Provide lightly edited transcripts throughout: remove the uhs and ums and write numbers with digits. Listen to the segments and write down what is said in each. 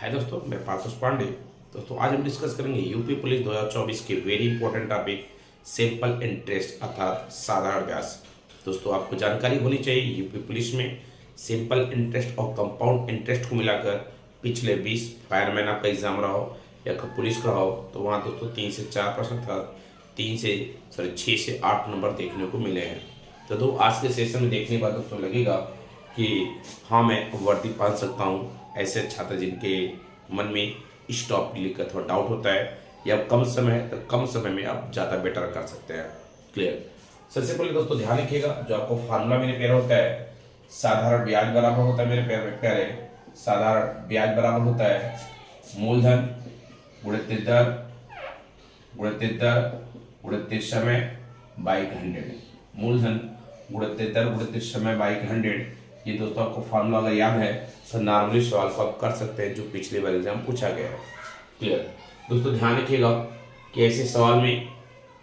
हाय दोस्तों, मैं पार्थोस पांडे। दोस्तों आज हम डिस्कस करेंगे यूपी पुलिस 2024 के very important topic simple interest अर्थात साधारण ब्याज। दोस्तों आपको जानकारी होनी चाहिए यूपी पुलिस में सिंपल इंटरेस्ट और कंपाउंड इंटरेस्ट को मिलाकर पिछले 20 फायरमैन आपका एग्जाम रहा हो या पुलिस का हो तो वहाँ दोस्तों 3 से 4 प्रश्न था, 6 से 8 नंबर देखने को मिले हैं। तो आज के सेशन में देखने के बाद दोस्तों लगेगा कि हाँ मैं वर्दी पा सकता हूँ। ऐसे छात्र जिनके मन में इस टॉपिक लेकर थोड़ा डाउट होता है या कम समय में आप ज़्यादा बेटर कर सकते हैं। क्लियर। सबसे पहले दोस्तों ध्यान रखिएगा, जो आपको फार्मूला मेरे प्यारे होता है, साधारण ब्याज बराबर होता है मेरे प्यारे, साधारण ब्याज बराबर होता है मूलधन गुणित दर गुणित समय बाई 100। मूलधन गुणित दर गुणित समय बाई 100। ये दोस्तों आपको फार्मूला अगर याद है तो नॉर्मली सवाल को आप कर सकते हैं जो पिछले बार एग्जाम पूछा गया है। क्लियर। दोस्तों ध्यान रखिएगा कि ऐसे सवाल में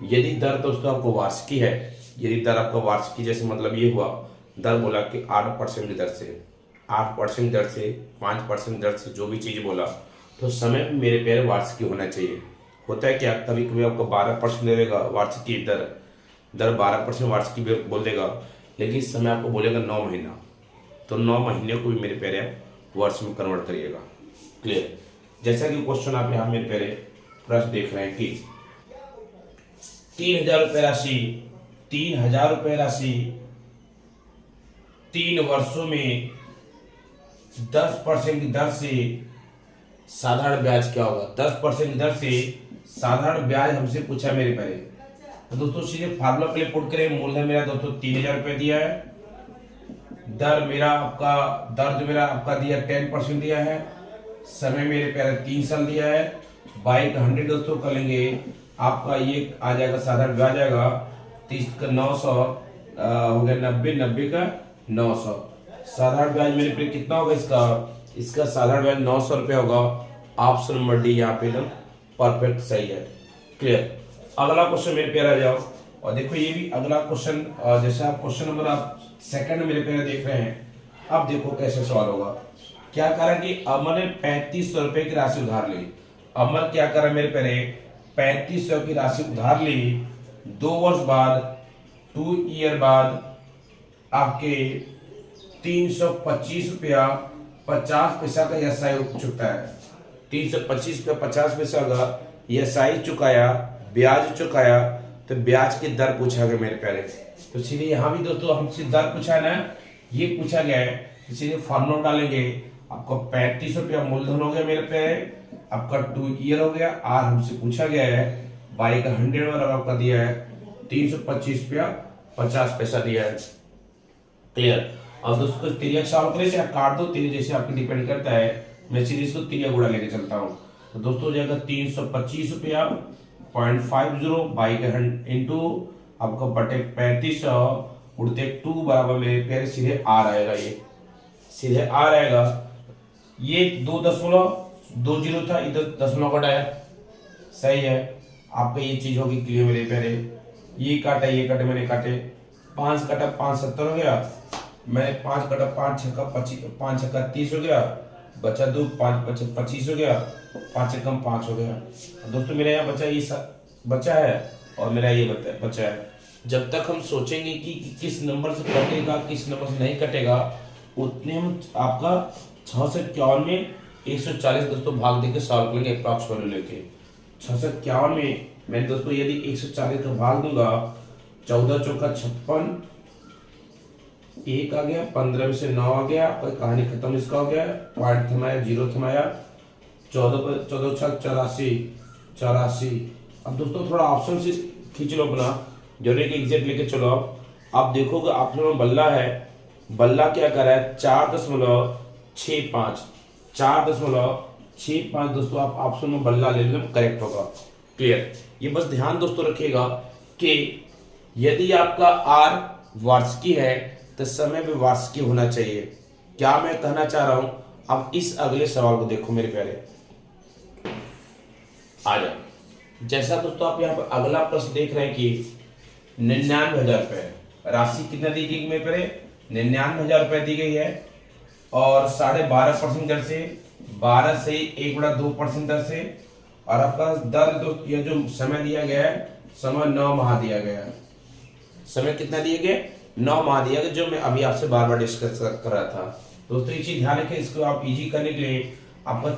यदि दर दोस्तों आपको वार्षिकी है, यदि दर आपका वार्षिकी जैसे मतलब ये हुआ, दर बोला कि 8% दर से 8% दर से 5% दर से जो भी चीज़ बोला तो समय में मेरे प्यारे वार्षिकी होना चाहिए। होता है क्या, कभी कभी आपको 12% दे देगा वार्षिकी दर 12% वार्षिकी बोल देगा, लेकिन समय आपको बोलेगा 9 महीना, तो 9 महीने को भी मेरे प्यारे वर्ष में कन्वर्ट करिएगा। क्लियर। जैसा कि क्वेश्चन आप यहाँ मेरे प्यारे प्रश्न देख रहे हैं कि 3,000 रुपये राशि 3 वर्षों में 10% की दर से साधारण ब्याज क्या होगा। 10% की दर से साधारण ब्याज हमसे पूछा मेरे प्यारे। तो दोस्तों सीधे फार्मूला प्ले पुट करें। मूलधन मेरा दोस्तों 3,000 रुपये दिया है, दर जो मेरा आपका दिया 10% दिया है, समय मेरे प्यारे 3 साल दिया है, बाई 100 दोस्तों कर लेंगे। आपका ये आ जाएगा साधारण ब्याज आएगा 30 का 900 हो गया 90 का 900। साधारण ब्याज मेरे पे कितना होगा, इसका साधारण ब्याज 900 रुपये होगा। ऑप्शन नंबर डी यहाँ पे एकदम परफेक्ट सही है। क्लियर। अगला क्वेश्चन मेरे प्यारे आ जाओ और देखो ये भी अगला क्वेश्चन, जैसे आप क्वेश्चन नंबर आप सेकंड मेरे प्यारे देख रहे हैं। अब देखो कैसे सवाल होगा। क्या करा कि अमर ने 3500 रुपए की राशि उधार ली। अमर क्या करा मेरे प्यारे, 3500 की राशि उधार ली। 2 वर्ष बाद 2 ईयर बाद आपके 325 रुपया 50 पैसा का एसआई चुकता है। 325 रुपया 50 पैसा का एसआई चुकाया, ब्याज चुकाया, तो ब्याज की दर पूछा गया मेरे प्यारे। तो सीधे यहाँ भी दोस्तों हमसे दर पूछा है ना, ये पूछा गया है, तो सीधे फॉर्मूला डालेंगे। आपको 35 रुपया मूलधन हो गया मेरे प्यारे, आपका 2 ईयर हो गया, आर हमसे पूछा गया है, बाई का 100 और आपका दिया है 325 रुपया 50 पैसा दिया है। क्लियर। अब दोस्तों तिरिया सॉल्व करें चाहे काट दो, तिरिया जैसे आपके डिपेंड करता है। मैं सीधे इसको तिरिया गुणा लेके चलता हूँ। तो दोस्तों हो जाएगा 325 रुपया 0.50 बाई का 100 इंटू आपका बटे 3500 उड़ते 2 बराबर मेरे प्यारे सीधे आर आएगा। ये सीधे आर आएगा। ये 2.20 था, इधर दशमलव घटाया, सही है। आपका ये चीज होगी क्लियर मेरे प्यारे। ये काटे मैंने काटे, 5 कटा 5 70 हो गया, मैंने 5 कटा 5 छक्का 5 छक्का 30 हो गया, बचा 2 5 25 हो गया, 5 से कम 5 हो गया। दोस्तों मेरा यहाँ बचा ये बचा है और मेरा ये बचा है। जब तक हम सोचेंगे कि किस नंबर से कटेगा किस नंबर से नहीं कटेगा, उतने हम आपका 6 से 51 में 140 दोस्तों भाग देके सॉल्व करेंगे अप्रॉक्स वैल्यू लेके। 6 से 51 में मैं दोस्तों यदि 140 का भाग दूंगा, 14 चौका 56, 1 आ गया, 15 में से 9 आ गया, आपका कहानी खत्म इसका हो गया, पॉइंट थमाया, 0 थमाया, 14 छक 84। अब दोस्तों थोड़ा ऑप्शन से खींच लो अपना, जरूरी कि एग्जैक्ट लेके चलो। आप देखोगे ऑप्शन में बल्ला है, बल्ला क्या कर रहा है 4.65 दोस्तों आप ऑप्शन में बल्ला ले लेना, करेक्ट होगा। क्लियर। ये बस ध्यान दोस्तों रखिएगा कि यदि आपका आर वार्षिकी है तो समय में वार्षिकी होना चाहिए। क्या मैं कहना चाह रहा हूं, अब इस अगले सवाल को देखो मेरे प्यारे, आ जाओ। जैसा दोस्तों आप यहाँ पर अगला प्रश्न देख रहे हैं कि 99,000 रुपए राशि कितना दी गई मेरे प्यारे, 99,000 रुपए दी गई है और 12.5% दर से 12 से 1/2% दर से, और आपका दर दोस्त ये जो समय दिया गया है, समय 9 माह दिया गया है। समय कितना दिया गया? 9 माह दिया गया, जो मैं अभी आपसे बार बार डिस्कस कर रहा था। दोस्तों ये चीज ध्यान रखें, इसको आप इजी करने के लिए आपका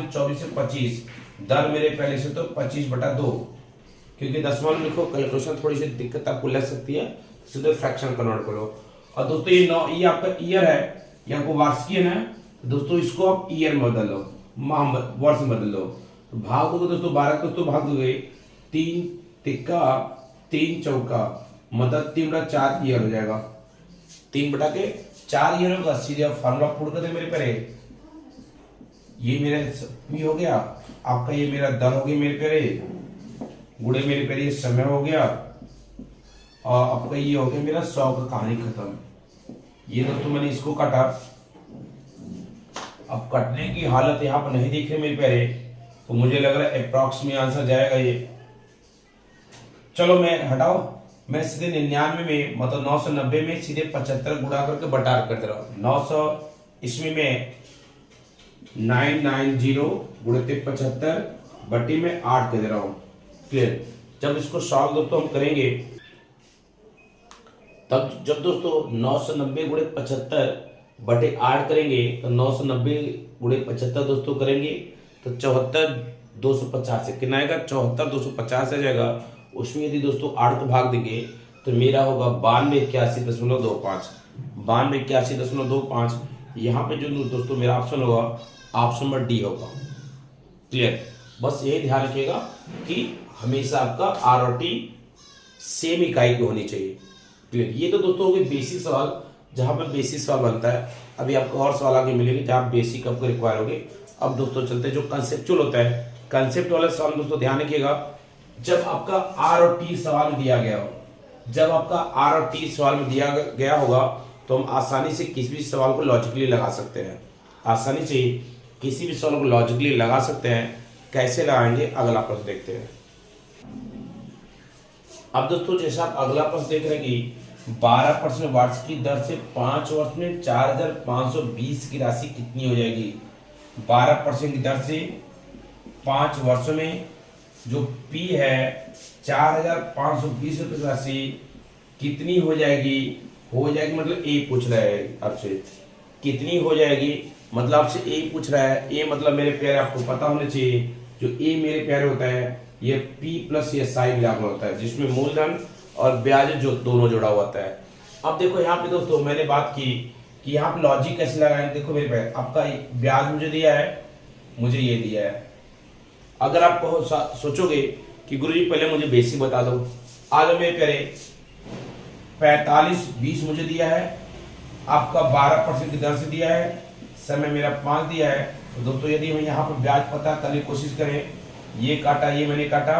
24 से 25 दर मेरे पहले से तो 25/2, क्योंकि दशमलव में लिखो, कैलकुलेशन थोड़ी सी दिक्कत आपको लग सकती है, सीधे फ्रैक्शन कन्वर्ट करो। और दोस्तों ये आपका ईयर है, ये आपको वार्षिक है ना, तो दोस्तों इसको आप ईयर में बदल लो, वर्ष में बदल लो। तो भाग दोगे दोस्तों 12 को, तो भाग दोगे 3 तिक्का 3 चौका, मतलब 3/4 ईयर हो जाएगा। 3/4 ईयर होगा। सीधे आप फार्मूला पुट कर दे मेरे प्यारे। ये मेरा पी हो गया, आपका ये मेरा दर हो गई मेरे प्यारे, गुड़े मेरे प्यारे ये समय हो गया, और आपका ये हो गया मेरा 100 का कहानी खत्म। ये दोस्तों मैंने इसको काटा। अब कटने की हालत यहाँ पर नहीं दिख रही मेरे प्यारे, तो मुझे लग रहा है अप्रॉक्स में आंसर जाएगा ये। चलो मैं हटाओ, मैं सीधे 99 में, मतलब 990 में सीधे 75 गुणा करके बटा कर दे रहा हूँ। 900 इसमें में 990 गुणित 75 बटी में 8 दे रहा हूँ। क्लियर? जब इसको सॉल्व दोस्तों हम करेंगे, तब जब दोस्तों 990 गुणित 75 बटे 8 करेंगे, तो 990 गुणित 75 दोस्तों करेंगे तो 74,250 से कितना आएगा? 74,250 आ जाएगा। उसमें यदि दोस्तों 8 को भाग देंगे तो मेरा होगा 9281.25। 9281.25। यहाँ पे जो दोस्तों मेरा ऑप्शन होगा, ऑप्शन नंबर डी होगा। क्लियर? बस यही ध्यान रखिएगा कि हमेशा आपका आर और टी सेम इकाई की होनी चाहिए। क्लियर? ये तो दोस्तों हो गए बेसिक सवाल, जहाँ पर बेसिक सवाल बनता है। अभी आपको और सवाल आगे मिलेंगे जहाँ बेसिक आपको रिक्वायर होंगे। अब दोस्तों चलते हैं जो कंसेप्चुअल होता है, कंसेप्ट वाला सवाल दोस्तों ध्यान रखिएगा। जब आपका आर और टी सवाल में दिया गया हो, जब आपका आर और टी सवाल में दिया गया होगा, तो हम आसानी से किसी भी सवाल को लॉजिकली लगा सकते हैं। आसानी से किसी भी सवाल को लॉजिकली लगा सकते हैं। कैसे लगाएंगे अगला प्रश्न देखते हैं। अब दोस्तों जैसा आप अगला प्रश्न देख रहे हैं कि 12% वार्ष की दर से 5 वर्ष में 4,520 की राशि कितनी हो जाएगी? 12% की दर से 5 वर्षों में जो पी है 4,520 रुपये की राशि कितनी हो जाएगी? हो जाएगी मतलब ए पूछ रहा है आपसे, कितनी हो जाएगी मतलब आपसे ए पूछ रहा है। ए मतलब मेरे प्यारे आपको पता होना चाहिए, जो ए मेरे प्यारे होता है ये पी प्लस एस आई मिलाकर होता है, जिसमें मूलधन और ब्याज जो दोनों जुड़ा हुआ होता है। अब देखो यहाँ पे दोस्तों मैंने बात की कि यहाँ पे लॉजिक कैसे लगाएंगे। देखो मेरे प्यारे, आपका ब्याज मुझे दिया है, मुझे ये दिया है। अगर आप सोचोगे कि गुरुजी पहले मुझे बेसिक बता दो, आ जाओ मेरे प्यारे। 45,20 मुझे दिया है, आपका 12% की दर से दिया है, समय मेरा 5 दिया है। तो दोस्तों यदि हम यहाँ पर ब्याज पता करने की कोशिश करें, ये काटा, ये मैंने काटा,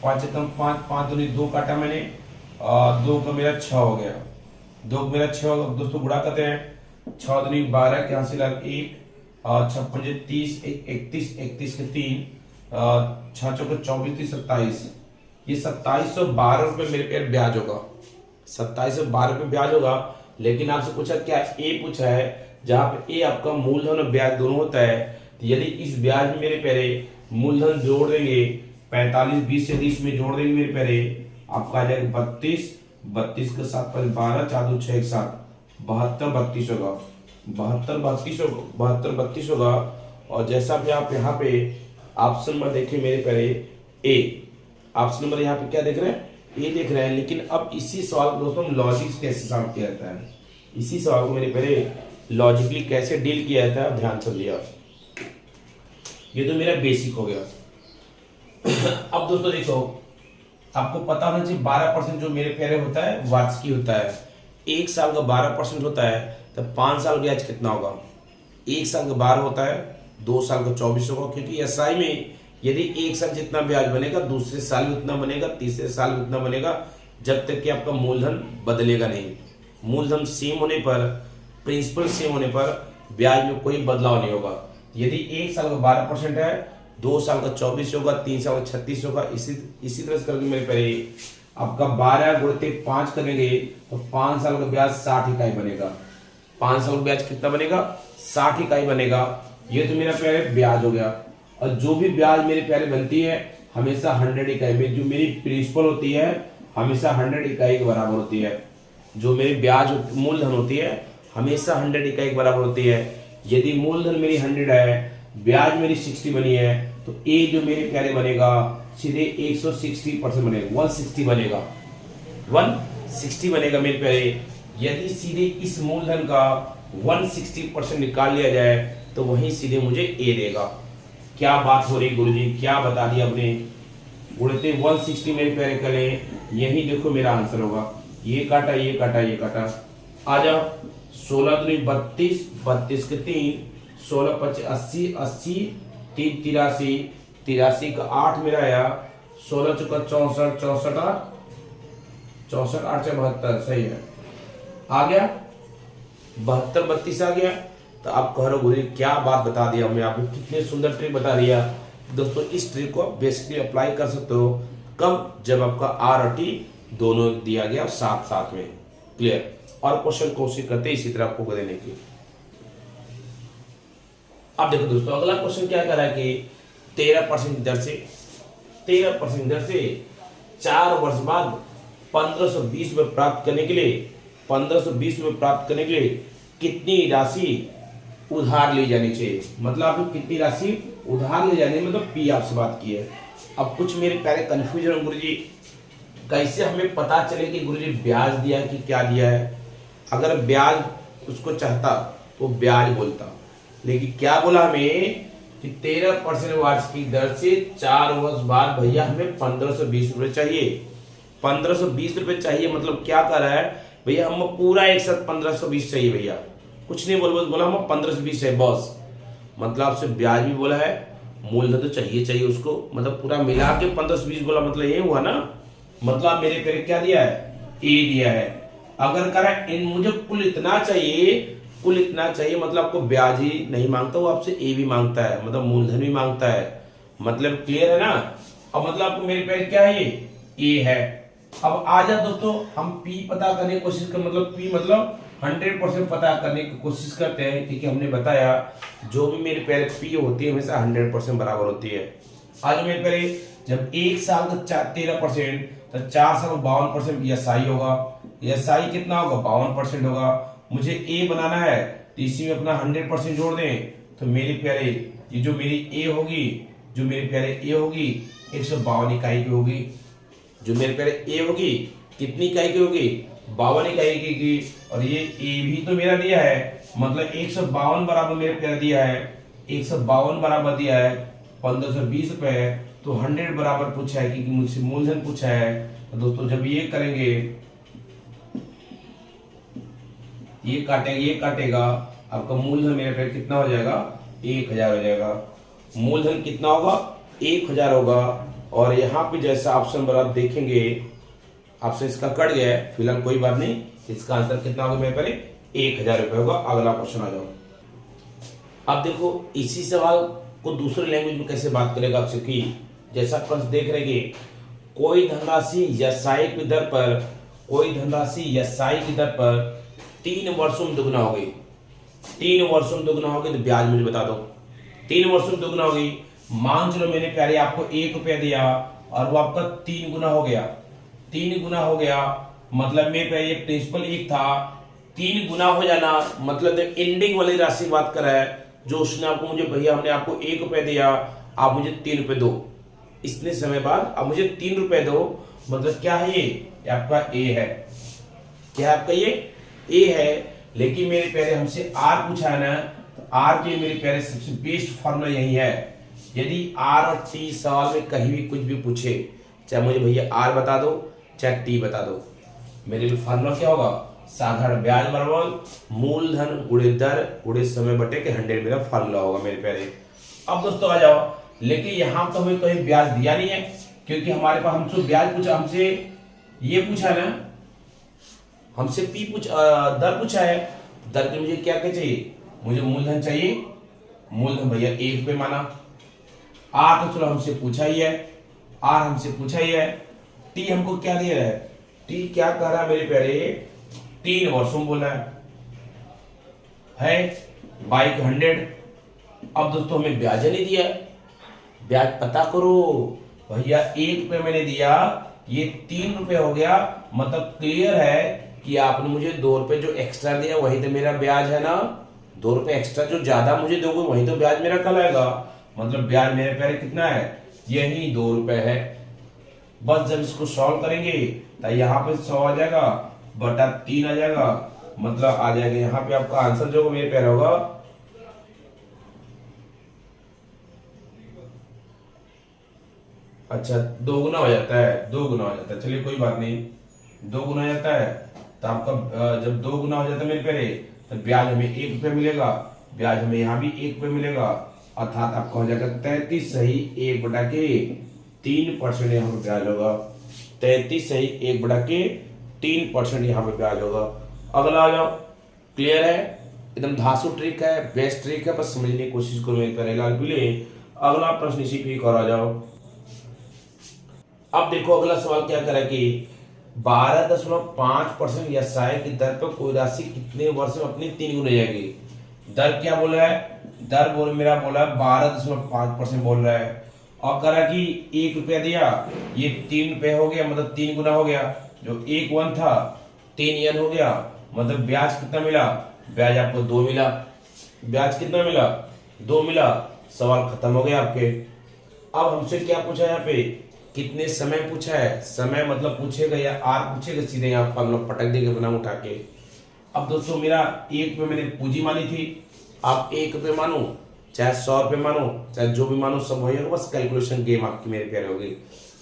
5 एकम 5, 5 दूनी 2 काटा मैंने, 2 का मेरा 6 हो गया, 2 का मेरा 6 होगा। दोस्तों गुणा करते हैं, 6 दूनी 12 यहाँ से लग 1, 6 पंजे 30, 31, 31 के 3, 6 चौके 24, 30, 27। ये 2712 रुपये मेरे पे ब्याज होगा, 2712 रुपये ब्याज होगा। लेकिन आपसे पूछा क्या ए पूछा है, जहाँ पे ए आपका मूलधन और ब्याज दोनों होता है। तो यदि इस ब्याज में मेरे प्यारे मूलधन जोड़ देंगे, 45,20 से 30 में जोड़ देंगे मेरे प्यारे, आपका आ जाएगा 32, 32 के साथ 12, 4 2 6 7, 72 32 होगा, 72 32 होगा, 72 32 होगा। और जैसा भी आप यहाँ पे ऑप्शन नंबर देखिए मेरे प्यारे ए, ऑप्शन नंबर यहाँ पे क्या देख रहे हैं? ए देख रहे हैं। लेकिन अब इसी सवाल को दोस्तों लॉजिक कैसे सॉल्व किया जाता है, इसी सवाल को मेरे प्यारे लॉजिकली कैसे डील किया जाता है, आप ध्यान समझिए। ये तो मेरा बेसिक हो गया। अब दोस्तों देखो, आपको पता होना चाहिए 12% जो मेरे प्यारे होता है वार्षिक होता है। 1 साल का 12% होता है, तो 5 साल ब्याज कितना होगा? 1 साल का 12 होता है, 2 साल का 24 होगा। क्योंकि एसआई में यदि 1 साल जितना ब्याज बनेगा, दूसरे साल भी उतना बनेगा, तीसरे साल भी उतना बनेगा, जब तक कि आपका मूलधन बदलेगा नहीं। मूलधन सेम होने पर, प्रिंसिपल सेम होने पर ब्याज में कोई बदलाव नहीं होगा। यदि 1 साल का 12% है, 2 साल का 24 होगा, 3 साल का 36 होगा। इसी तरह से करके मेरे पहले आपका 12 गुणित 5 करेंगे तो 5 साल का ब्याज 60 इकाई बनेगा। 5 साल का ब्याज कितना बनेगा? 60 इकाई बनेगा। ये तो मेरा प्यारे ब्याज हो गया। और जो भी ब्याज मेरे प्यारे बनती है हमेशा 100 इकाई में, जो मेरी प्रिंसिपल होती है हमेशा 100 इकाई के बराबर होती है। जो मेरी ब्याज मूलधन होती है हमेशा 100 इकाई के बराबर होती है। यदि मूलधन मेरी 100 है, ब्याज मेरी 60 बनी है, तो ए जो मेरे प्यारे बनेगा सीधे 160% बनेगा, 160 बनेगा, 160 बनेगा मेरे प्यारे। यदि सीधे इस मूलधन का 160% निकाल लिया जाए तो वहीं सीधे मुझे ए देगा। क्या बात हो रही गुरुजी, क्या बता दिया आपने। उड़ते 160 मेरे प्यारे करें, यही देखो मेरा आंसर होगा। ये काटा, ये काटा, ये काटा, आ जाओ। 16 दूनी 32, 32 के 3, 16 25 80, 80 3 83, 83 का 8 मेरा आया, 16 चौका 64, 64 64 8 से 72, सही है, आ गया 72 32 आ गया। तो आप कह रहे हो गुरु क्या बात बता दिया हमने, आपने कितने सुंदर ट्रिक बता दिया। दोस्तों इस ट्रिक को आप बेसिकली अप्लाई कर सकते हो कब, जब आपका आर और टी दोनों दिया गया साथ साथ में। क्लियर। और क्वेश्चन कोशिश करते इसी तरह आपको देने की। अब देखो दोस्तों अगला क्वेश्चन क्या कर रहा है कि 13% दर से 13% दर से 4 वर्ष बाद 1520 रुपए प्राप्त करने के लिए 1520 रुपए प्राप्त करने के लिए कितनी राशि उधार ली जानी चाहिए। मतलब आपको कितनी राशि उधार ले जाने मतलब पी आपसे बात की है। अब कुछ मेरे प्यारे कंफ्यूजन गुरुजी, कैसे हमें पता चले कि गुरुजी ब्याज दिया कि क्या दिया है। अगर ब्याज उसको चाहता तो ब्याज बोलता, लेकिन क्या बोला हमें कि 13% वार्षिक दर से 4 वर्ष बाद भैया हमें 1520 रुपए चाहिए। 1520 रुपए चाहिए मतलब क्या कर रहा है भैया, हम पूरा एक साथ 1520 चाहिए भैया, कुछ नहीं बोल, बस बोला हम 1520 चाहिए बॉस। मतलब आपसे ब्याज भी बोला है, मूलधन तो चाहिए उसको, मतलब पूरा मिला के 1520 बोला, मतलब ये हुआ ना। मतलब आप मेरे पे क्या दिया है, ए दिया है। अगर करा इन मुझे कुल इतना चाहिए, मतलब आपको ब्याज ही नहीं मांगता, वो आपसे ए भी मांगता है, मतलब मूलधन भी मांगता है। मतलब क्लियर है ना। अब मतलब आपको मेरे पे क्या है, ये ए है। अब आ जा दोस्तों हम पी पता करने की कोशिश कर, मतलब पी मतलब 100% पता करने की कोशिश करते हैं, क्योंकि हमने बताया जो भी मेरे पैर पी होती है हमेशा 100% बराबर होती है। आज मेरे पैर जब 1 साल का 13% तो 4 साल 52% एसआई होगा। एसआई कितना होगा, 52% होगा। मुझे ए बनाना है तो इसी में अपना 100% जोड़ दें, तो मेरे प्यारे ये जो मेरी ए होगी, जो मेरे प्यारे ए होगी 152 इकाई की होगी। जो मेरे प्यारे ए होगी कितनी इकाई की होगी, 52 इकाई की। और ये ए भी तो मेरा दिया है, मतलब 152 बराबर मेरे प्यारे दिया है, 152 बराबर दिया है 1520 रुपए है। तो 100 बराबर पूछा है क्योंकि मुझसे मूलधन पूछा है। तो दोस्तों जब ये करेंगे, ये काटेगा आपका मूलधन मेरे पे कितना हो जाएगा, 1000 हो जाएगा। मूलधन कितना होगा, 1000 होगा। और यहाँ पे जैसा ऑप्शन पर आप देखेंगे आपसे इसका कट गया है, फिलहाल कोई बात नहीं, इसका आंसर कितना होगा मेरे पे 1000 रुपए होगा। अगला क्वेश्चन आ जाओ। अब देखो इसी सवाल को दूसरे लैंग्वेज में कैसे बात करेगा आपसे कि जैसा प्रश्न देख रहे हैं, कोई धनराशि यसाई की दर पर 3 वर्षों में दुगना हो गई। 3 वर्षों में दुगना हो गई तो ब्याज मुझे बता दो। 3 वर्षों में दुगना हो गई, मान चलो मैंने प्यारे आपको 1 रुपया दिया और वो आपका 3 गुना हो गया। 3 गुना हो गया मतलब मेरे पे ये प्रिंसिपल 1 था, 3 गुना हो जाना मतलब एंडिंग वाली राशि बात कर रहा है। जो उसने आपको मुझे भैया हमने आपको 1 रुपया दिया, आप मुझे 3 रुपए दो, इतने समय बाद आप मुझे 3 रुपए दो। मतलब क्या है ये आपका ए है। क्या आपका ये ए है। लेकिन मेरे प्यारे हमसे आर पूछा है ना, तो आर के मेरे प्यारे सबसे बेस्ट फॉर्मूला यही है। यदि आर और टी सवाल में कहीं भी कुछ भी पूछे, चाहे मुझे भैया आर बता दो चाहे टी बता दो, मेरे लिए फॉर्मूला क्या होगा, साधारण ब्याज बराबर मूलधन गुणे दर गुणे समय बटे के 100 मेरा फॉर्मूला होगा मेरे प्यारे। अब दोस्तों आ जाओ, लेकिन यहाँ तो हमें कहीं ब्याज दिया नहीं है, क्योंकि हमारे पास हमसे ब्याज पूछा, हमसे ये पूछा ना, हमसे पी दर पूछा है। दर के मुझे क्या चाहिए, मुझे मूलधन चाहिए। मूलधन भैया 1 रुपये माना। आर तो चलो हमसे पूछा ही है, आर हमसे पूछा ही है। टी हमको क्या दिया है, टी क्या कह रहा है मेरे प्यारे, 3 वर्षों में बोला है। है बाइक 100। अब दोस्तों हमें ब्याज नहीं दिया, ब्याज पता करो भैया। 1 रुपये मैंने दिया, ये 3 रुपये हो गया, मतलब क्लियर है कि आपने मुझे 2 रुपये जो एक्स्ट्रा दिया वही तो मेरा ब्याज है ना। 2 रुपये एक्स्ट्रा जो ज्यादा मुझे दोगे वही तो ब्याज मेरा कल आएगा। मतलब ब्याज मेरे प्यारे कितना है, यही 2 रुपये है। बस जब इसको सॉल्व करेंगे तो यहाँ पे 100 आ जाएगा बटा 3 आ जाएगा, मतलब आ जाएगा यहाँ पे आपका आंसर जो मेरे प्यारे होगा अच्छा 2 गुना हो जाता है, 2 गुना हो जाता है। चलिए कोई बात नहीं, 2 गुना हो जाता है तो आपका जब 2 गुना हो जाता है मेरे प्यारे तो ब्याज हमें 1 रुपये मिलेगा, ब्याज हमें यहाँ भी 1 रुपये मिलेगा, अर्थात आपका हो जाएगा 33 सही 1 बटा के 3% यहाँ पे ब्याज होगा। 33 सही 1 बटा के 3% यहाँ पे ब्याज होगा। अगला आ जाओ, क्लियर है, एकदम धांसू ट्रिक है, बेस्ट ट्रिक है, बस समझने की कोशिश करो मेरे प्यारे लाल पीले। अगला प्रश्न इसी पे और आ जाओ। अब देखो अगला सवाल क्या करा कि 12.5% एसआई की दर पर कोई राशि कितने वर्ष में अपनी 3 गुना जाएगी। दर क्या बोल रहा है, दर मेरा बोला 12.5% बोल रहा है, और करा कि 1 रुपया दिया, ये 3 रुपये हो गया, मतलब 3 गुना हो गया, जो 1 वन था 3 यन हो गया, मतलब ब्याज कितना मिला, ब्याज आपको 2 मिला। ब्याज कितना मिला, 2 मिला। सवाल खत्म हो गया आपके। अब हमसे क्या पूछा यहाँ पे, कितने समय पूछा है, समय मतलब पूछेगा या आर पूछेगा, सीधे यहाँ पर हम लोग पटक देंगे बना उठा के। अब दोस्तों मेरा 1 रुपये मैंने पूंजी मानी थी, आप 1 रुपये मानो चाहे 100 रुपये मानो चाहे जो भी मानो सब वही होगा, बस कैलकुलेशन गेम आपकी मेरे प्यारे होगी।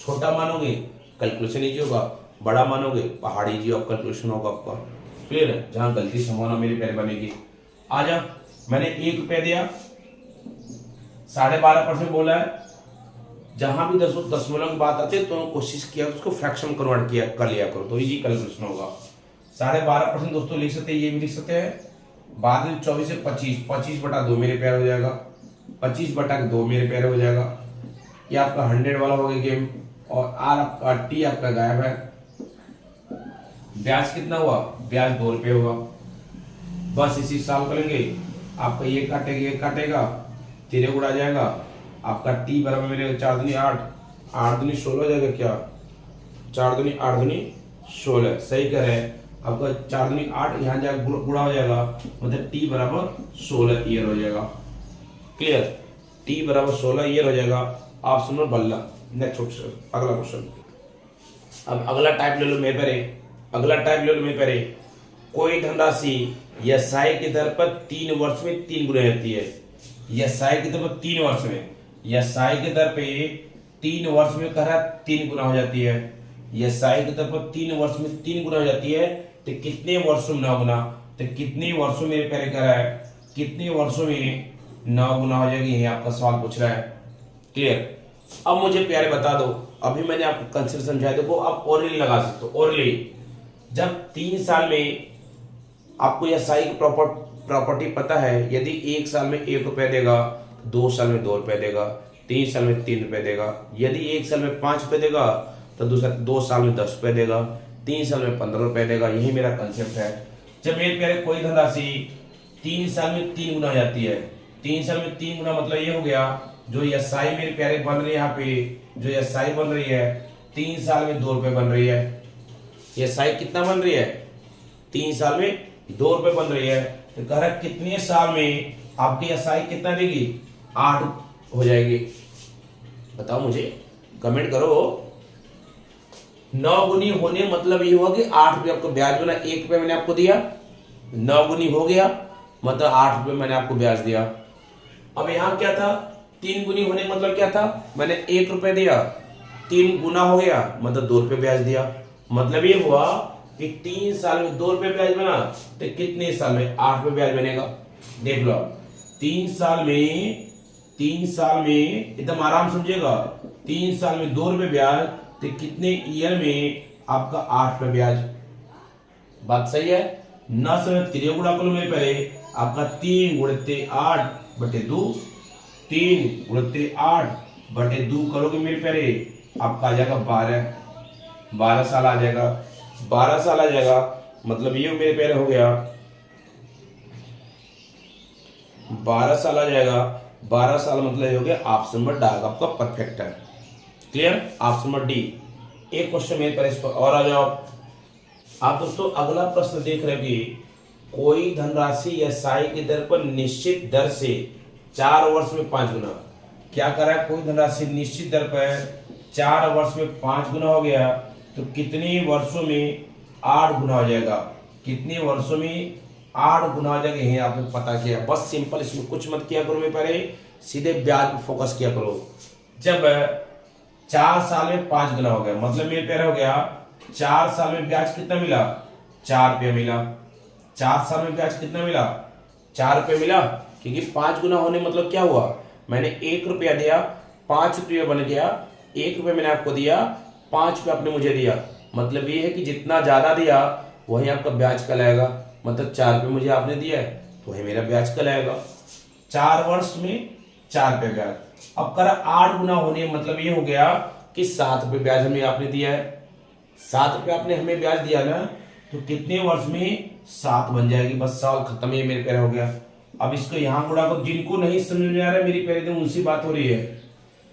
छोटा मानोगे कैलकुलेशन इजी होगा, बड़ा मानोगे पहाड़ी जी और कैलकुलेशन होगा आपका। क्लियर है, जहां गलती संभावना मेरे प्यारे बनेगी। आ जा, मैंने 1 रुपया दिया, 12.5% बोला है, जहां भी दशमलव की बात आती है तो कोशिश किया उसको फ्रैक्शन कन्वर्ट किया कर लिया करो, तो इजी कैलकुलेशन होगा। 12.5% दोस्तों लिख सकते हैं, ये भी लिख सकते हैं। बाद में 24 से 25 बटा 2 मेरे प्यारे हो जाएगा, 25 बटा 2 मेरे प्यारे हो जाएगा। ये आपका 100 वाला हो गया गेम, और आर आपका टी आपका गायब है। ब्याज कितना हुआ, ब्याज 2 रुपये हुआ। बस इसी साल करेंगे, आपका ये काटेगा ये काटेगा, 13 गुणा जाएगा, आपका टी बराबर मिलेगा 4 दूनी 8, 8 दूनी 16 हो जाएगा क्या, 4 दूनी 8 दूनी 16, सही कह रहे हैं। आपका 4 दूनी 8 यहाँ जाएगा गुणा हो जाएगा, मतलब टी बराबर 16 ईयर हो जाएगा। क्लियर, टी बराबर 16 ईयर हो जाएगा। ऑप्शन नंबर बल्ला। नेक्स्ट क्वेश्चन, अगला क्वेश्चन। अब अगला टाइप ले लो मेरे प्यारे, अगला टाइप ले लो मेरे प्यारे। कोई धनराशि एसआई की दर पर 3 वर्ष में 3 गुना रहती है। एसआई की दर पर 3 वर्ष में, एसआई की दर पे 3 वर्ष में कह रहा 3 गुना हो जाती है। एसआई की दर पर 3 वर्ष में 3 गुना हो जाती है, तो कितने वर्षों में 9 गुना, तो कितने वर्षों में प्यारे कह रहा है, कितने वर्षों में 9 गुना हो जाएगी, ये आपका सवाल पूछ रहा है। क्लियर, अब मुझे प्यारे बता दो, अभी मैंने आपको कंसेप्ट समझाया, देखो आप ओरली लगा सकते हो। ओरली, जब 3 साल में आपको एसआई की प्रॉपर्टी पता है, यदि 1 साल में 1 रुपया देगा, 2 साल में 2 रुपये देगा, 3 साल में 3 रुपये देगा, यदि 1 साल में 5 रुपये देगा तो 2 साल में 10 रुपये देगा, 3 साल में 15 रुपये देगा। यही मेरा कंसेप्ट है। जब मेरे प्यारे कोई धनराशि 3 साल में 3 गुना हो जाती है, 3 साल में 3 गुना मतलब ये हो गया, जो एसआई मेरे प्यारे बन रही है, यहाँ पे जो एसआई बन रही है 3 साल में 2 रुपये बन रही है। एसआई कितना बन रही है, 3 साल में 2 रुपये बन रही है, तो कह रहा है कितने साल में आपकी एसआई कितना देगी, 8 हो जाएगी। बताओ मुझे, कमेंट करो। 9 गुनी होने मतलब ये हुआ कि 8 रुपये आपको ब्याज बना, 1 रुपये मैंने आपको दिया, 9 गुनी हो गया मतलब 8 रुपये मैंने आपको ब्याज दिया। अब यहाँ क्या था, 3 गुनी होने मतलब क्या था, मैंने 1 रुपये दिया, 3 गुना हो गया मतलब 2 रुपये ब्याज दिया। मतलब ये हुआ कि 3 साल में 2 रुपये ब्याज बना, तो कितने साल में 8 रुपये ब्याज बनेगा। देख लो, 3 साल में एकदम आराम समझिएगा, 3 साल में 2 रुपये ब्याज, तो कितने ईयर में आपका 8 रुपये ब्याज। बात सही है ना। समय 3 गुणा करो मेरे पहले, आपका 3 गुणित 8 बटे 2, 3 गुणित 8 बटे 2 करोगे मेरे पहले, आपका आ जाएगा 12 साल आ जाएगा। 12 साल आ जाएगा मतलब ये मेरे पहले हो गया 12 साल आ जाएगा। 12 साल मतलब ये हो गया ऑप्शन नंबर डी आपका परफेक्ट है। Clear, option number D. एक क्वेश्चन मेरे पर इस पर और आ जाओ आप दोस्तों। अगला प्रश्न देख रहे हो कि कोई धनराशि एसआई की दर पर निश्चित दर से 4 वर्ष में 5 गुना। क्या कर रहा है, कोई धनराशि निश्चित दर पर 4 वर्ष में 5 गुना हो गया तो कितने वर्षों में 8 गुना हो जाएगा। कितने वर्षों में 8 गुना हो जाएगा, यही आपने पता किया। बस सिंपल, इसमें कुछ मत किया करो, मैं पहले सीधे ब्याज पर फोकस किया करो। जब 4 साल में 5 गुना हो गया मतलब मेरे पैर हो गया 4 साल में ब्याज कितना मिला, 4 रुपया मिला। 4 साल में ब्याज कितना मिला, 4 रुपये मिला। क्योंकि 5 गुना होने मतलब क्या हुआ, मैंने 1 रुपया दिया, 5 रुपये बन गया। 1 रुपये मैंने आपको दिया, 5 रुपये आपने मुझे दिया। मतलब ये है कि जितना ज्यादा दिया वही आपका ब्याज कहलाएगा। मतलब 4 रुपये मुझे आपने दिया है तो वही मेरा ब्याज कहलाएगा। 4 वर्ष में 4 रुपये ब्याज। अब कर 8 गुना होने मतलब ये हो गया कि 7 रुपये ब्याज हमें आपने दिया है। 7 रुपये आपने हमें ब्याज दिया ना, तो कितने वर्ष में 7 बन जाएगी। बस सवाल खत्म, ये मेरे पैर हो गया। अब इसको यहाँ गुणा को, जिनको नहीं समझ में आ रहा है मेरी पैर एकदम उनसी बात हो रही है,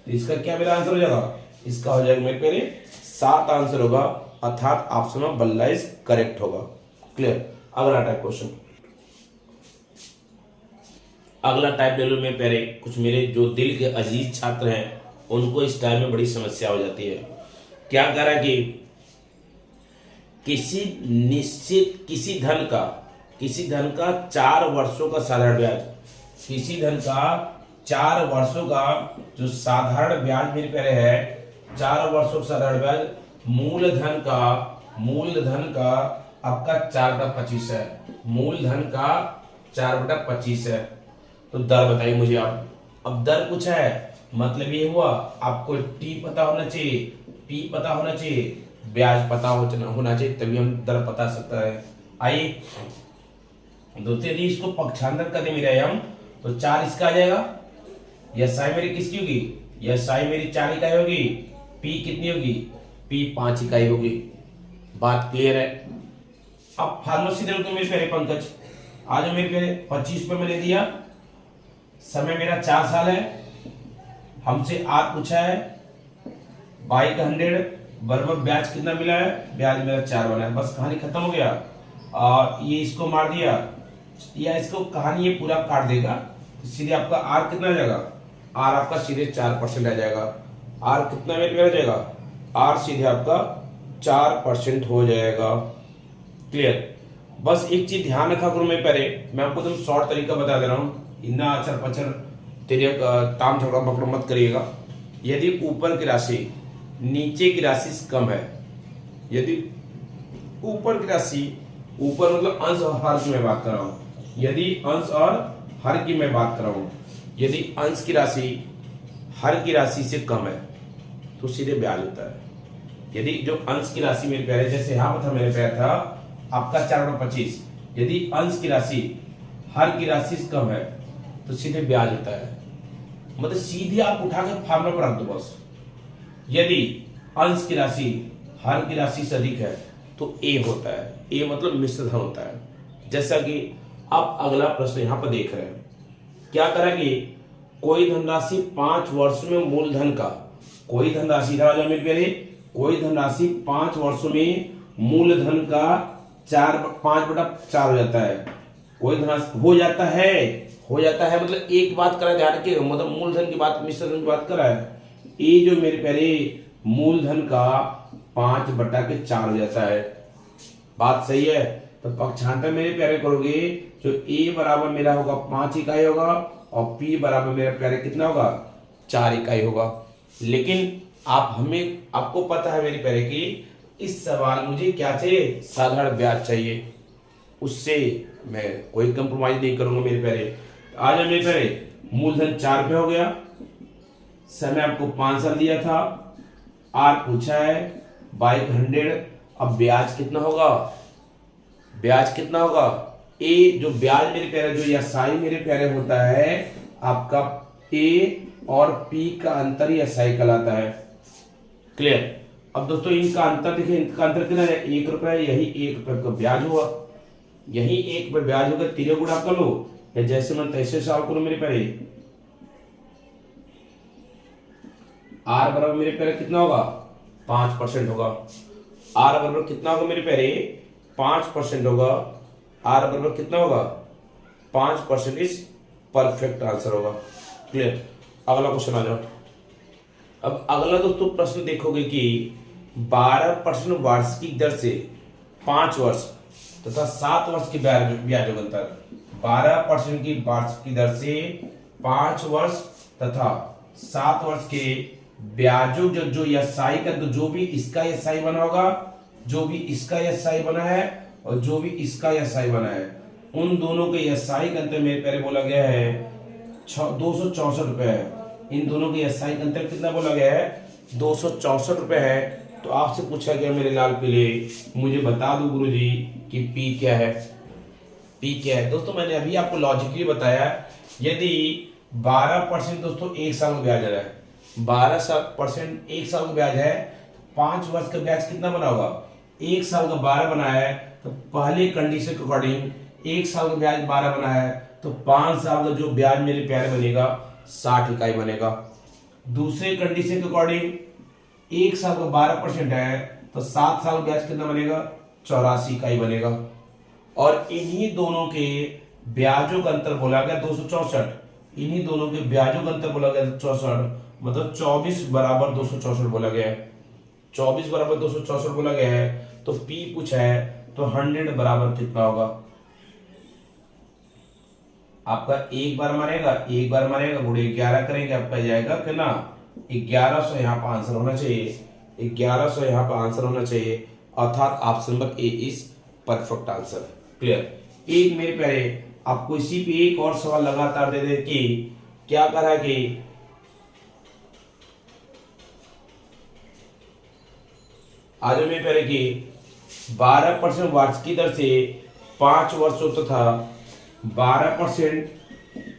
तो इसका क्या मेरा आंसर हो जाएगा, इसका हो जाएगा मेरे पैर 7 आंसर होगा, अर्थात ऑप्शन में बल्ला इज करेक्ट होगा। क्लियर। अगला टाइप क्वेश्चन, अगला टाइप ले लो मेरे प्यारे। कुछ मेरे जो दिल के अजीज छात्र हैं उनको इस टाइप में बड़ी समस्या हो जाती है। क्या कह रहा है कि किसी धन का 4 वर्षों का साधारण ब्याज, किसी धन का 4 वर्षों का जो साधारण ब्याज मेरे प्यारे है, 4 वर्षों का साधारण ब्याज मूलधन का आपका 4/25 है। मूलधन का 4/25 है। तो दर बताइए मुझे आप। अब दर कुछ है मतलब ये हुआ आपको टी पता होना चाहिए, पी पता होना चाहिए, ब्याज पता होना चाहिए, तभी हम दर बता सकता है। आइए दोस्तों, यदि इसको पक्षांतर करने में रहे हम तो 4 इसका आ जाएगा। एसआई मेरी किसकी होगी, एसआई मेरी 4 इकाई होगी। पी कितनी होगी, पी 5 इकाई होगी। बात क्लियर है। अब फार्मूला सीधे तो मेरे प्यारे पंकज आज मेरे प्यारे 25 पे मैंने दिया, समय मेरा 4 साल है, हमसे आज पूछा है बाई का 100 बराबर ब्याज कितना मिला है, ब्याज मेरा 4 बना है। बस कहानी खत्म हो गया। और ये इसको मार दिया या इसको कहानी ये पूरा काट देगा, सीधे आपका आर कितना आ जाएगा, आर आपका सीधे 4% आ जाएगा। आर कितना मेरे पे आ जाएगा, आर सीधे आपका 4% हो जाएगा। क्लियर। बस एक चीज ध्यान रखा करो मेरे प्यारे, मैं आपको तुम शॉर्ट तरीका बता दे रहा हूँ, इतना अचर पचर तेरे ताम झगड़ा पकड़ मत करिएगा। यदि ऊपर की राशि नीचे की राशि से कम है, यदि ऊपर की राशि, ऊपर मतलब अंश और हर की मैं बात कर रहा हूँ, यदि अंश और हर की मैं बात कर रहा हूँ, यदि अंश की राशि हर की राशि से कम है तो सीधे ब्याज होता है। यदि जो अंश की राशि मेरे प्यारे, जैसे यहाँ पर था मेरे प्यार था आपका 4/25, यदि अंश की राशि हर की राशि से कम है तो सीधे ब्याज होता है। मतलब सीधे आप उठा के फार्मूला पर रख दो बस। यदि अंश की राशि हर की राशि से अधिक है तो ए होता है। ए मतलब मिश्र धन होता है। जैसा कि आप अगला प्रश्न यहाँ पर देख रहे हैं, क्या करेंगे, कोई धनराशि 5 वर्ष में मूलधन का, कोई धनराशि इधर मेरे प्यारे, कोई धनराशि 5 वर्षों में मूलधन का 5/4 हो जाता है। कोई धनराशि हो जाता है मतलब एक बात करा ध्यान रखिएगा, मतलब मूलधन की बात, मिश्रधन की बात करा है। ये जो मेरे प्यारे मूलधन का 5/4 हो जाता है। बात सही है। तो पक्षांतर मेरे प्यारे करोगे जो ए बराबर मेरा होगा 5 इकाई होगा और पी बराबर मेरे प्यारे कितना होगा, 4 इकाई होगा। लेकिन आपको पता है मेरे प्यारे कि इस सवाल मुझे क्या चाहिए, साधारण ब्याज चाहिए, उससे मैं कोई कंप्रोमाइज नहीं करूंगा मेरे प्यारे। आज मेरे प्यारे मूलधन 4 रुपये हो गया, समय आपको 5 साल दिया था, आर पूछा है बाई 100, अब ब्याज कितना होगा, ब्याज कितना होगा, ए जो ब्याज मेरे प्यारे, जो एसआई मेरे प्यारे होता है आपका ए और पी का अंतर एसआई कहलाता है। क्लियर। अब दोस्तों इनका अंतर देखिए, इनका अंतर कितना है, 1 रुपया, यही 1 रुपये का ब्याज हुआ, यही 1 रुपये ब्याज होगा, 3 गुणा कर लो, या जैसे मैं तैसे सॉल्व करूं मेरे प्यारे, आर बराबर मेरे प्यारे कितना होगा 5% होगा। आर बराबर कितना होगा मेरे प्यारे 5% होगा। आर बराबर कितना होगा 5% इज परफेक्ट आंसर होगा। क्लियर। अगला क्वेश्चन आ जाओ। अब अगला दोस्तों प्रश्न देखोगे कि 12% वार्षिक दर से 5 वर्ष तथा 7 वर्ष के ब्याजों का अंतर। 12% की वार्षिक दर से 5 वर्ष तथा 7 वर्ष के ब्याजों जो एसआई का, तो जो भी इसका एसआई बना होगा, जो भी इसका एसआई बना है और जो भी इसका एसआई बना है, उन दोनों के एसआई का अंतर मेरे पहले बोला गया है 264 रुपए है। इन दोनों के एसआई का अंतर कितना बोला गया है 264 रुपए है। तो आपसे पूछा गया मेरे लाल पीले, मुझे बता दो गुरुजी कि पी क्या है। पी क्या है दोस्तों, मैंने अभी आपको लॉजिकली बताया, यदि 12% दोस्तों एक साल का ब्याज है, 12% एक साल का ब्याज है, 5 वर्ष का ब्याज कितना बना होगा, एक साल का 12 बना है, तो पहले कंडीशन के अकॉर्डिंग एक साल का ब्याज 12 बना है, तो 5 साल का जो ब्याज मेरे प्यारे बनेगा 60 इकाई बनेगा। दूसरे कंडीशन के अकॉर्डिंग एक साल का 12% है, तो 7 साल का ब्याज कितना बनेगा 84 इकाई बनेगा। और इन्हीं दोनों के ब्याजों का अंतर बोला गया 264, इन्हीं दोनों के ब्याजों का अंतर बोला गया 64, मतलब 24 बराबर 264 बोला गया है। 24 बराबर 264 बोला गया है, तो पी पूछा है, तो 100 बराबर कितना होगा आपका, एक बार मारेगा, एक बार मारेगा, गुणे 11 करेंगे, आपका जाएगा कितना 1100। यहाँ पर आंसर होना चाहिए 1100, यहाँ पर आंसर होना चाहिए, अर्थात option number A is perfect answer. Clear. एक मेरे प्यारे आपको इसी पे एक और सवाल लगातार दे दे कि क्या करा कि आज मेरे प्यारे की 12% वार्षिक दर से 5 वर्षों तथा 12%,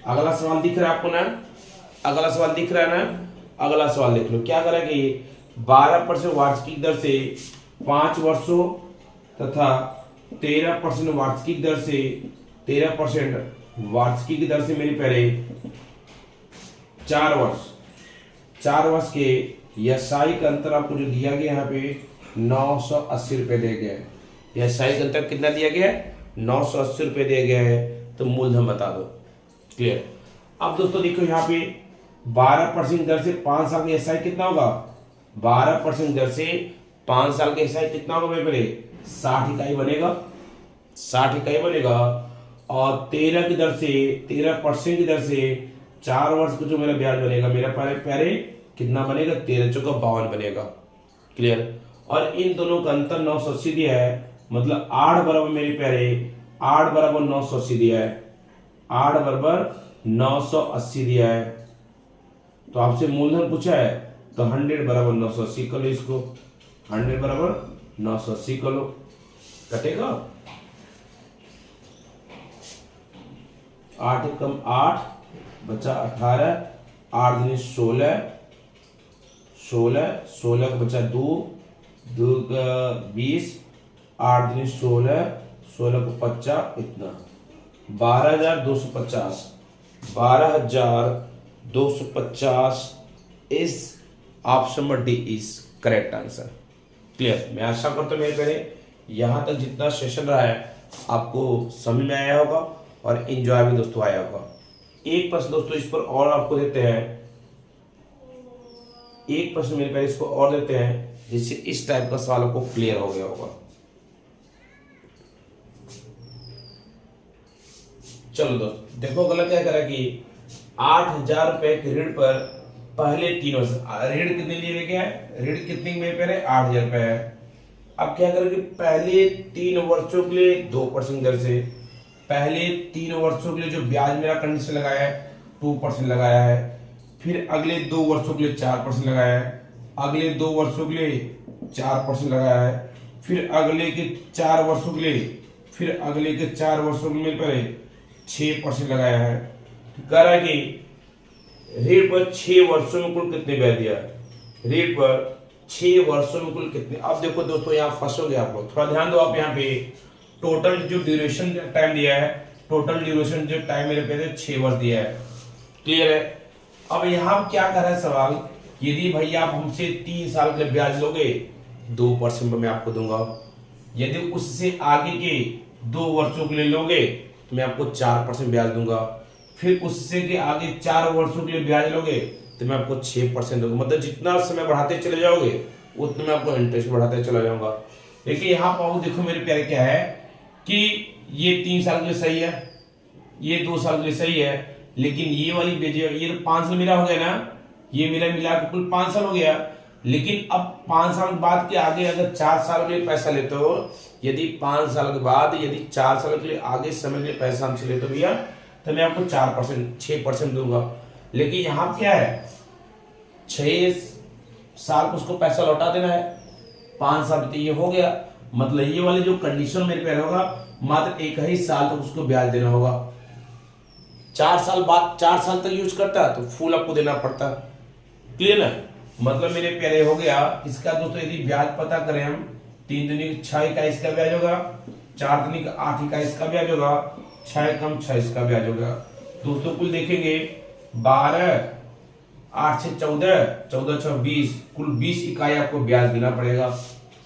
अगला सवाल दिख रहा है आपको ना, अगला सवाल दिख रहा है ना, अगला सवाल देख लो। क्या करा कि 12% वार्षिक दर से 5 वर्षों तथा 13% वार्षिक दर से 13% वार्षिक दर से मेरे प्यारे 4 वर्ष, 4 वर्ष के एसआई का अंतर आपको जो दिया गया यहाँ पे 980 रुपए दिया गया है। एसआई का अंतर कितना दिया गया है 980 रुपए दिया गया है, तो मूलधन बता दो। क्लियर। अब दोस्तों देखो यहाँ पे 12% दर से 5 साल का एसआई कितना होगा, 12% दर से 5 साल का एसआई कितना होगा मेरे पहले 60 इकाई बनेगा, 60 इकाई बनेगा। और 13 की दर से 13% की दर से 4 वर्ष का जो मेरा ब्याज बनेगा मेरा प्यारे प्यारे कितना बनेगा 13 चौका 52 बनेगा। क्लियर। और इन दोनों का अंतर 980 दिया है, मतलब 8 बराबर मेरे प्यारे 8 बराबर 980 दिया है, 8 बराबर 980 दिया है। तो आपसे मूलधन पूछा है, तो 100 बराबर 980 कर लो, इसको 100 बराबर 980 कर लो, कटेगा 8 कम 8 बचा 18, 8 दूनी 16, 16 का बचा 2, 2 का 20, 8 दूनी 16, 16 को 50, इतना 12,250, 12,250 इस option number D is correct answer. Clear. मैं आशा करता हूँ मेरे प्यारे यहाँ तक जितना सेशन रहा है आपको समझ में आया होगा और एंजॉय भी दोस्तों आया होगा। एक प्रश्न दोस्तों इस पर और आपको देते हैं, एक प्रश्न मेरे प्यारे इसको और देते हैं, जिससे इस टाइप का सवाल आपको क्लियर हो गया होगा। चलो दोस्त देखो गलत क्या करा कि 8,000 रुपए के ऋण पर पहले 3 वर्ष, ऋण कितने लिए गया है, ऋण कितने में पहले 8,000 रुपए है। अब क्या करेंगे पहले 3 वर्षों के लिए 2% दर से, पहले 3 वर्षों के लिए जो ब्याज मेरा कंडीशन लगाया है 2% लगाया है, फिर अगले 2 वर्षों के लिए 4% लगाया है, अगले 2 वर्षों के लिए 4% लगाया है, फिर अगले के 4 वर्षों के लिए, फिर अगले के 4 वर्षों के लिए पहले 6% लगाया है। कह रहा है कि ऋण पर 6 वर्षों में कुल कितने ब्याज दिया, ऋण पर 6 वर्षों में कुल कितने। अब देखो दोस्तों यहाँ फंसोगे आप लोग, थोड़ा ध्यान दो आप। यहाँ पे टोटल जो ड्यूरेशन टाइम दिया है, टोटल ड्यूरेशन जो टाइम मेरे पे 6 वर्ष दिया है। क्लियर है। अब यहाँ क्या कर रहा है सवाल, यदि भैया आप हमसे 3 साल के लिए ब्याज लोगे 2% मैं आपको दूंगा, यदि उससे आगे के 2 वर्षों के लिए लोगे तो मैं आपको 4% ब्याज दूंगा, फिर उससे के आगे 4 वर्षों के लिए ब्याज लोगे तो मैं आपको 6% दूंगा। मतलब जितना समय बढ़ाते चले जाओगे उतना मैं आपको इंटरेस्ट बढ़ाते चला जाऊंगा। लेकिन यहाँ पाओ देखो मेरे प्यारे क्या है कि ये 3 साल के लिए सही है, ये 2 साल के लिए सही है, लेकिन ये वाली ये तो 5 साल मेरा हो गया ना, ये मेरा मिला के कुल 5 साल हो गया। लेकिन अब 5 साल बाद के आगे अगर 4 साल के लिए पैसा लेते हो, यदि 5 साल के बाद यदि 4 साल के लिए आगे समय के लिए पैसा हमसे लेते हो भैया तो मैं आपको 4% 6% दूंगा। लेकिन यहाँ क्या है 6 साल को उसको पैसा लौटा देना है, 5 साल तो ये हो गया। मतलब ये वाली जो कंडीशन मेरे पे होगा मात्र 1 ही साल तक उसको ब्याज देना होगा। 4 साल बाद 4 साल तक यूज करता है तो फुल आपको देना पड़ता है। क्लियर ना। मतलब मेरे प्यारे हो गया इसका दोस्तों, यदि ब्याज पता करें हम 3 दूनी 6 का इसका ब्याज होगा, 4 दूनी 8 का इसका ब्याज होगा, 6 कम 6 इसका ब्याज होगा। दोस्तों कुल देखेंगे 12 8 से 14 14 6 20 कुल 20 इकाई आपको ब्याज देना पड़ेगा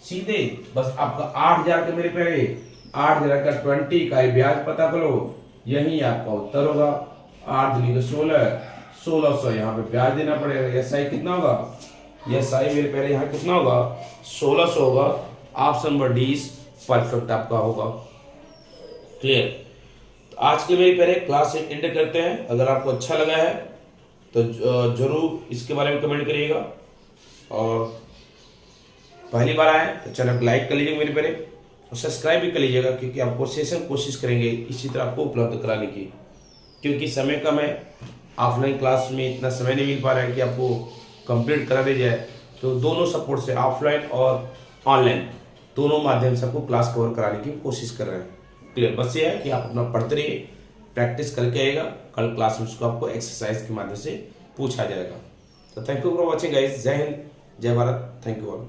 सीधे। बस आपका 8000 के मेरे प्यारे 8000 का 20 इकाई ब्याज पता करो, यही आपका उत्तर होगा। 8 दूनी का 16 1600 यहाँ पे ब्याज देना पड़ेगा। एसआई कितना होगा, एसआई मेरे प्यारे यहाँ कितना होगा 1600 होगा। ऑप्शन नंबर डी परफेक्ट आपका होगा। क्लियर। तो आज के मेरे प्यारे क्लास एंड करते हैं। अगर आपको अच्छा लगा है तो जरूर इसके बारे में कमेंट करिएगा, और पहली बार आए तो चैनल को लाइक कर लीजिएगा मेरे प्यारे, और सब्सक्राइब भी कर लीजिएगा, क्योंकि आपको सेशन कोशिश करेंगे इसी तरह आपको उपलब्ध कराने की। क्योंकि समय कम है, ऑफलाइन क्लास में इतना समय नहीं मिल पा रहा है कि आपको कंप्लीट करा दी जाए, तो दोनों सपोर्ट से ऑफलाइन और ऑनलाइन दोनों माध्यम से आपको क्लास कवर कराने की कोशिश कर रहे हैं। क्लियर। बस ये है कि आप अपना पढ़ते रहिए, प्रैक्टिस करके आएगा, कल क्लास में उसको आपको एक्सरसाइज के माध्यम से पूछा जाएगा। तो thank you for watching guys. जय हिंद, जय भारत। Thank you all.